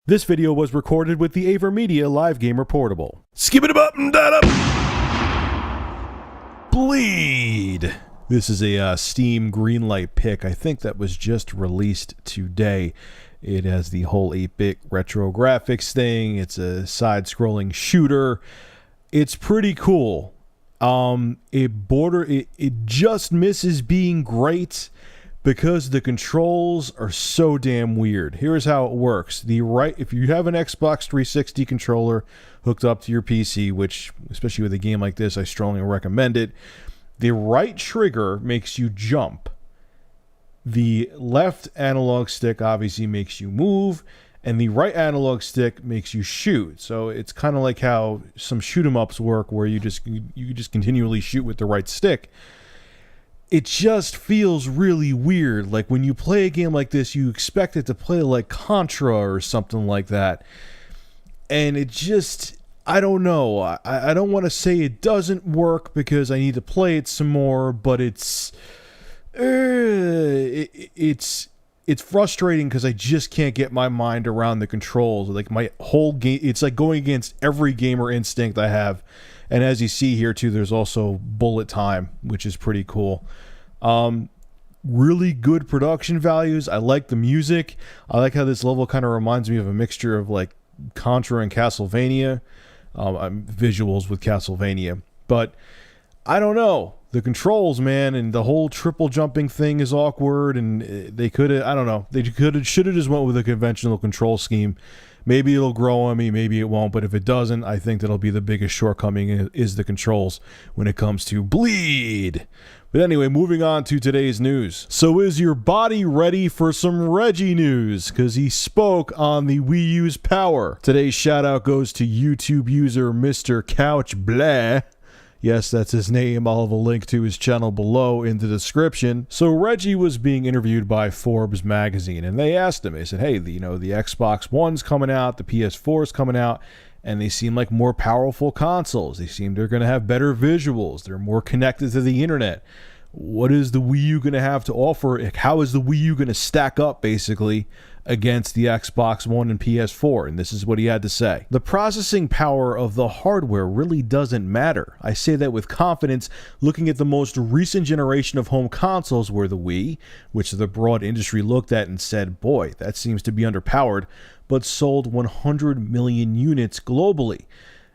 This video was recorded with the AverMedia Live Gamer Portable. Skip it up and that up. Bleed. This is a Steam Greenlight pick. I think that was just released today. It has the whole 8-bit retro graphics thing. It's a side-scrolling shooter. It's pretty cool. It just misses being great because the controls are so damn weird. Here's how it works. If you have an Xbox 360 controller hooked up to your PC, which, especially with a game like this, I strongly recommend it, the right trigger makes you jump. The left analog stick obviously makes you move, and the right analog stick makes you shoot. So it's kind of like how some shoot 'em ups work, where you just continually shoot with the right stick. It just feels really weird. Like when you play a game like this, you expect it to play like Contra or something like that. And it just, I don't know. I don't want to say it doesn't work because I need to play it some more, but it's frustrating because I just can't get my mind around the controls. Like my whole game, it's like going against every gamer instinct I have. And as you see here too, there's also bullet time, which is pretty cool. Really good production values. I like the music. I like how this level kind of reminds me of a mixture of like Contra and Castlevania. Visuals with Castlevania. But I don't know. The controls, man, and the whole triple jumping thing is awkward, and they could have, I don't know, should have just went with a conventional control scheme. Maybe it'll grow on me, maybe it won't, but if it doesn't, I think that'll be the biggest shortcoming is the controls when it comes to Bleed. But anyway, moving on to today's news. So is your body ready for some Reggie news? Because he spoke on the Wii U's power. Today's shout out goes to YouTube user MrCouchbleh. Yes, that's his name. I'll have a link to his channel below in the description. So Reggie was being interviewed by Forbes magazine, and they asked him, they said, hey, the Xbox One's coming out, the PS4's coming out, and they seem like more powerful consoles. They seem they're going to have better visuals. They're more connected to the internet. What is the Wii U going to have to offer? How is the Wii U going to stack up, basically, against the Xbox One and PS4? And this is what he had to say. The processing power of the hardware really doesn't matter. I say that with confidence, looking at the most recent generation of home consoles where the Wii, which the broad industry looked at and said, boy, that seems to be underpowered, but sold 100 million units globally.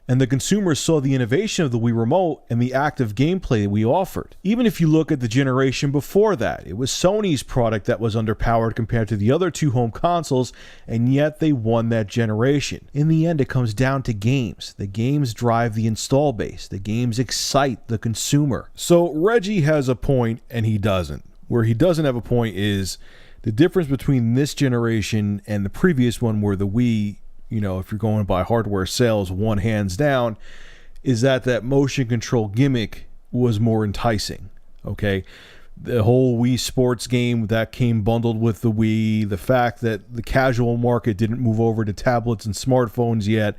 And the consumers saw the innovation of the Wii Remote and the active gameplay we offered. Even if you look at the generation before that, it was Sony's product that was underpowered compared to the other two home consoles, and yet they won that generation. In the end, it comes down to games. The games drive the install base. The games excite the consumer. So Reggie has a point, and he doesn't. Where he doesn't have a point is the difference between this generation and the previous one, where the Wii, if you're going by hardware sales, one hands down, is that motion control gimmick was more enticing, okay? The whole Wii Sports game that came bundled with the Wii, the fact that the casual market didn't move over to tablets and smartphones yet,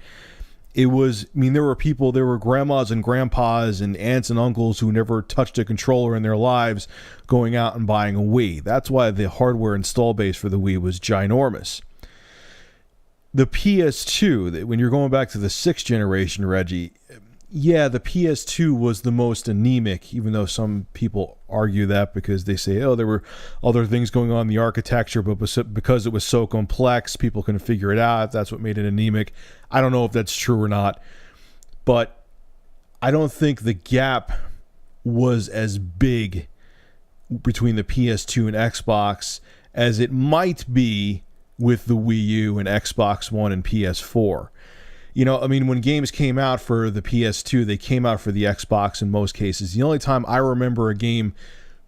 there were grandmas and grandpas and aunts and uncles who never touched a controller in their lives going out and buying a Wii. That's why the hardware install base for the Wii was ginormous. The PS2, when you're going back to the 6th generation, Reggie, yeah, the PS2 was the most anemic, even though some people argue that because they say, there were other things going on in the architecture, but because it was so complex, people couldn't figure it out. That's what made it anemic. I don't know if that's true or not, but I don't think the gap was as big between the PS2 and Xbox as it might be with the Wii U and Xbox One and PS4. When games came out for the PS2, they came out for the Xbox in most cases. The only time I remember a game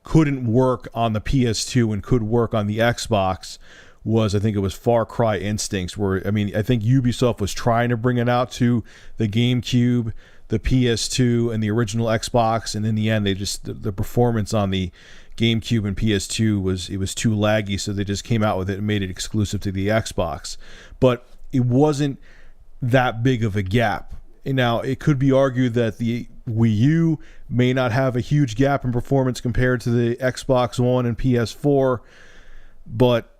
couldn't work on the PS2 and could work on the Xbox was, I think it was Far Cry Instincts, where, I think Ubisoft was trying to bring it out to the GameCube, the PS2, and the original Xbox, and in the end, the performance on the GameCube and PS2 was too laggy, so they just came out with it and made it exclusive to the Xbox. But it wasn't that big of a gap. And now, it could be argued that the Wii U may not have a huge gap in performance compared to the Xbox One and PS4, but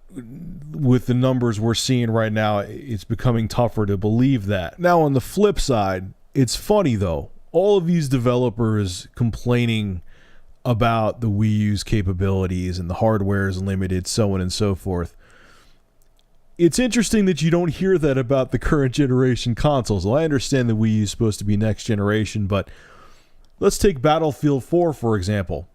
with the numbers we're seeing right now, it's becoming tougher to believe that. Now, on the flip side, it's funny though. All of these developers complaining about the Wii U's capabilities and the hardware is limited, so on and so forth. It's interesting that you don't hear that about the current generation consoles. Well, I understand the Wii U is supposed to be next generation, but let's take Battlefield 4, for example.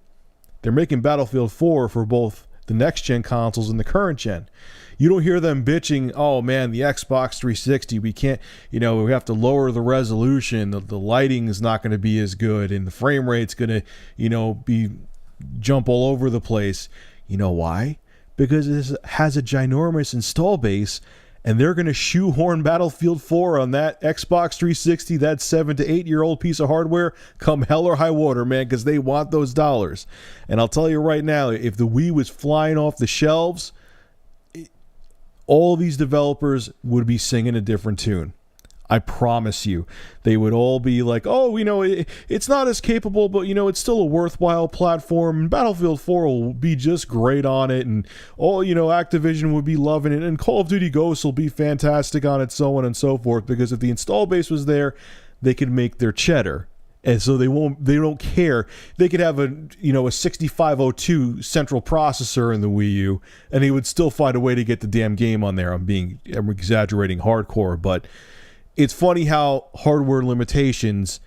They're making Battlefield 4 for both the next gen consoles and the current gen. You don't hear them bitching, oh man, the Xbox 360, we can't, we have to lower the resolution, the lighting is not going to be as good, and the frame rate's going to, be jump all over the place. You know why? Because it has a ginormous install base, and they're going to shoehorn Battlefield 4 on that Xbox 360, that 7 to 8 year old piece of hardware, come hell or high water, man, because they want those dollars. And I'll tell you right now, if the Wii was flying off the shelves, all these developers would be singing a different tune. I promise you. They would all be like, oh, it's not as capable, but, it's still a worthwhile platform. Battlefield 4 will be just great on it. And, Activision would be loving it. And Call of Duty Ghosts will be fantastic on it, so on and so forth. Because if the install base was there, they could make their cheddar. And so they don't care. They could have a 6502 central processor in the Wii U, and they would still find a way to get the damn game on there. I'm exaggerating hardcore, but it's funny how hardware limitations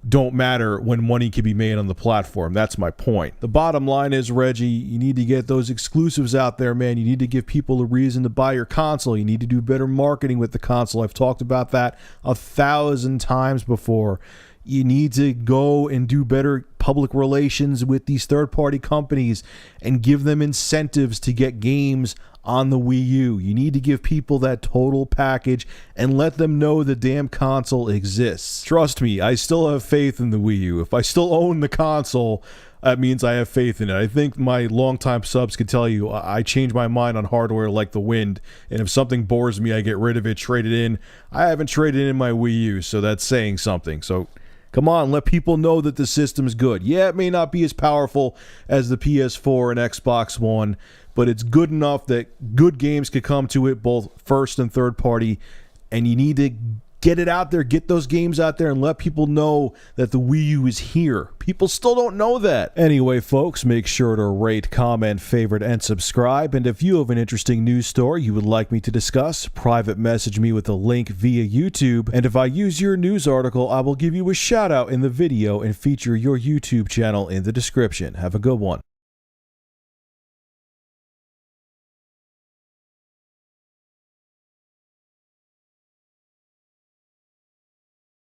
don't matter when money can be made on the platform. That's my point. The bottom line is, Reggie, you need to get those exclusives out there, man. You need to give people a reason to buy your console. You need to do better marketing with the console. I've talked about that 1,000 times before. You need to go and do better public relations with these third-party companies and give them incentives to get games on the Wii U. You need to give people that total package and let them know the damn console exists. Trust me, I still have faith in the Wii U. If I still own the console, that means I have faith in it. I think my longtime subs could tell you I change my mind on hardware like the wind, and if something bores me, I get rid of it, trade it in. I haven't traded in my Wii U, so that's saying something. So come on, let people know that the system's good. Yeah, it may not be as powerful as the PS4 and Xbox One, but it's good enough that good games could come to it, both first and third party, and you need to get it out there, get those games out there, and let people know that the Wii U is here. People still don't know that. Anyway, folks, make sure to rate, comment, favorite, and subscribe. And if you have an interesting news story you would like me to discuss, private message me with a link via YouTube. And if I use your news article, I will give you a shout out in the video and feature your YouTube channel in the description. Have a good one.